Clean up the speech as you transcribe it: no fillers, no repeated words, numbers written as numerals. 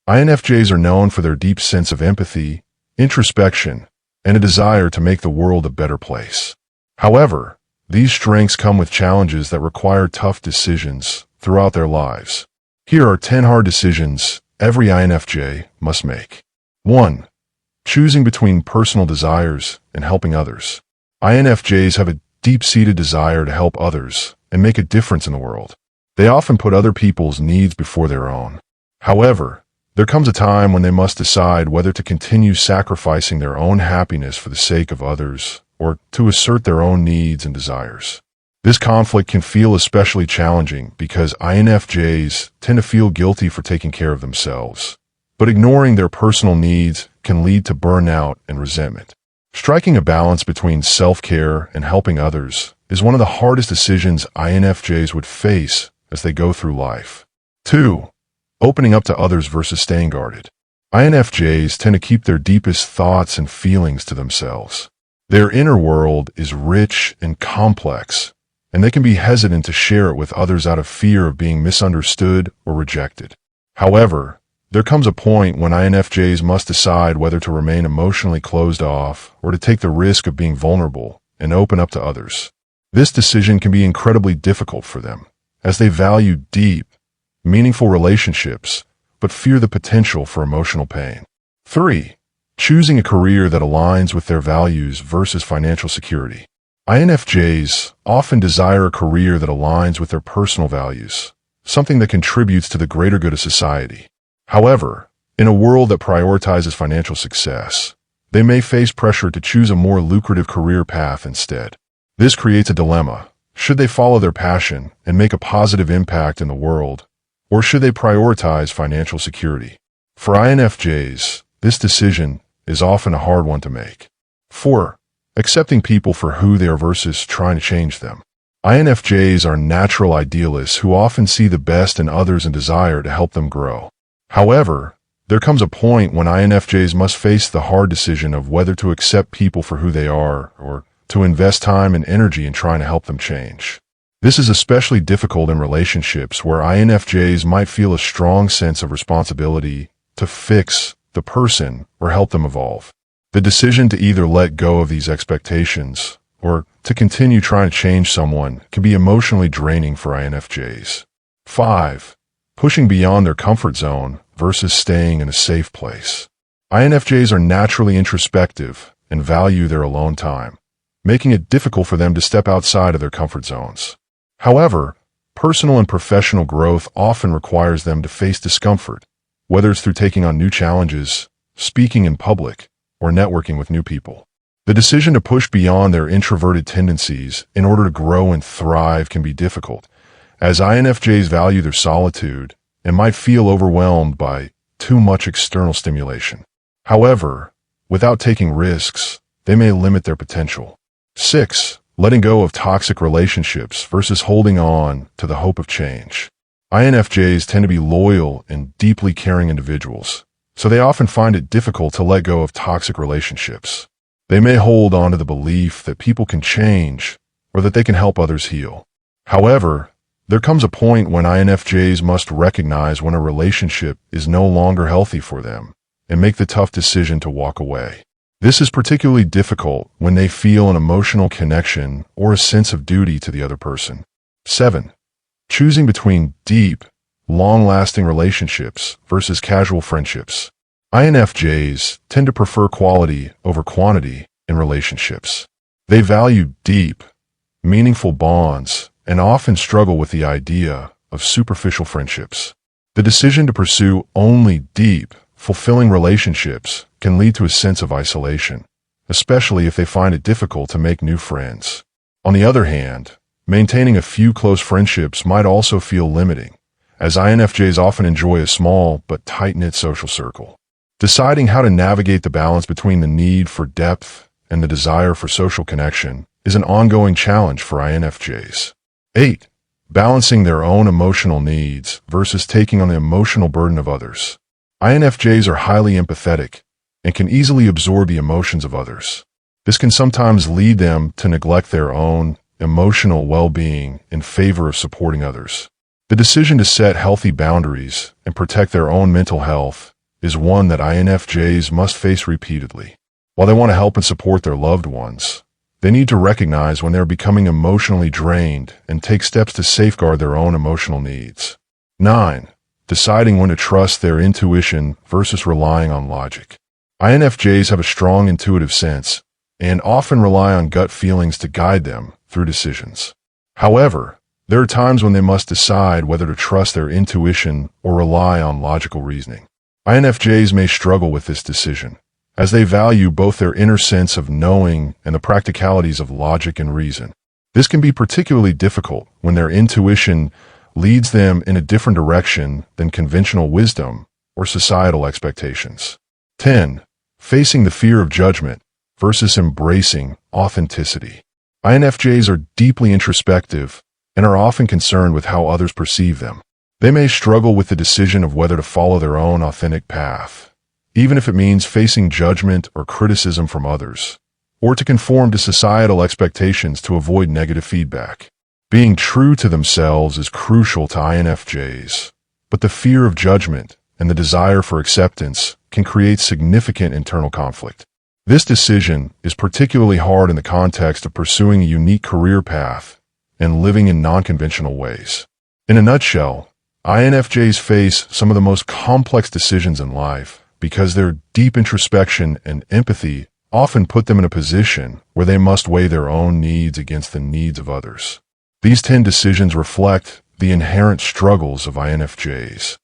INFJs are known for their deep sense of empathy, introspection, and a desire to make the world a better place. However, these strengths come with challenges that require tough decisions throughout their lives. Here are 10 hard decisions every INFJ must make. 1. Choosing between personal desires and helping others. INFJs have a deep-seated desire to help others and make a difference in the world. They often put other people's needs before their own. However, there comes a time when they must decide whether to continue sacrificing their own happiness for the sake of others or to assert their own needs and desires. This conflict can feel especially challenging because INFJs tend to feel guilty for taking care of themselves, but ignoring their personal needs can lead to burnout and resentment. Striking a balance between self-care and helping others is one of the hardest decisions INFJs would face as they go through life. 2. Opening up to others versus staying guarded. INFJs tend to keep their deepest thoughts and feelings to themselves. Their inner world is rich and complex, and they can be hesitant to share it with others out of fear of being misunderstood or rejected. However, there comes a point when INFJs must decide whether to remain emotionally closed off or to take the risk of being vulnerable and open up to others. This decision can be incredibly difficult for them, as they value deep, meaningful relationships, but fear the potential for emotional pain. 3. Choosing a career that aligns with their values versus financial security. INFJs often desire a career that aligns with their personal values, something that contributes to the greater good of society. However, in a world that prioritizes financial success, they may face pressure to choose a more lucrative career path instead. This creates a dilemma. Should they follow their passion and make a positive impact in the world, or should they prioritize financial security? For INFJs, this decision is often a hard one to make. 4. Accepting people for who they are versus trying to change them. INFJs are natural idealists who often see the best in others and desire to help them grow. However, there comes a point when INFJs must face the hard decision of whether to accept people for who they are or to invest time and energy in trying to help them change. This is especially difficult in relationships where INFJs might feel a strong sense of responsibility to fix the person or help them evolve. The decision to either let go of these expectations or to continue trying to change someone can be emotionally draining for INFJs. 5. Pushing beyond their comfort zone versus staying in a safe place. INFJs are naturally introspective and value their alone time, making it difficult for them to step outside of their comfort zones. However, personal and professional growth often requires them to face discomfort, whether it's through taking on new challenges, speaking in public, or networking with new people. The decision to push beyond their introverted tendencies in order to grow and thrive can be difficult, as INFJs value their solitude and might feel overwhelmed by too much external stimulation. However, without taking risks, they may limit their potential. 6. Letting go of toxic relationships versus holding on to the hope of change. INFJs tend to be loyal and deeply caring individuals, so they often find it difficult to let go of toxic relationships. They may hold on to the belief that people can change or that they can help others heal. However, there comes a point when INFJs must recognize when a relationship is no longer healthy for them and make the tough decision to walk away. This is particularly difficult when they feel an emotional connection or a sense of duty to the other person. 7. Choosing between deep, long-lasting relationships versus casual friendships. INFJs tend to prefer quality over quantity in relationships. They value deep, meaningful bonds and often struggle with the idea of superficial friendships. The decision to pursue only deep, fulfilling relationships can lead to a sense of isolation, especially if they find it difficult to make new friends. On the other hand, maintaining a few close friendships might also feel limiting, as INFJs often enjoy a small but tight-knit social circle. Deciding how to navigate the balance between the need for depth and the desire for social connection is an ongoing challenge for INFJs. 8. Balancing their own emotional needs versus taking on the emotional burden of others. INFJs are highly empathetic and can easily absorb the emotions of others. This can sometimes lead them to neglect their own emotional well-being in favor of supporting others. The decision to set healthy boundaries and protect their own mental health is one that INFJs must face repeatedly. While they want to help and support their loved ones, they need to recognize when they're becoming emotionally drained and take steps to safeguard their own emotional needs. 9. Deciding when to trust their intuition versus relying on logic. INFJs have a strong intuitive sense and often rely on gut feelings to guide them through decisions. However, there are times when they must decide whether to trust their intuition or rely on logical reasoning. INFJs may struggle with this decision, as they value both their inner sense of knowing and the practicalities of logic and reason. This can be particularly difficult when their intuition leads them in a different direction than conventional wisdom or societal expectations. 10. Facing the fear of judgment versus embracing authenticity. INFJs are deeply introspective and are often concerned with how others perceive them. They may struggle with the decision of whether to follow their own authentic path, even if it means facing judgment or criticism from others, or to conform to societal expectations to avoid negative feedback. Being true to themselves is crucial to INFJs, but the fear of judgment and the desire for acceptance can create significant internal conflict. This decision is particularly hard in the context of pursuing a unique career path and living in non-conventional ways. In a nutshell, INFJs face some of the most complex decisions in life because their deep introspection and empathy often put them in a position where they must weigh their own needs against the needs of others. These 10 decisions reflect the inherent struggles of INFJs,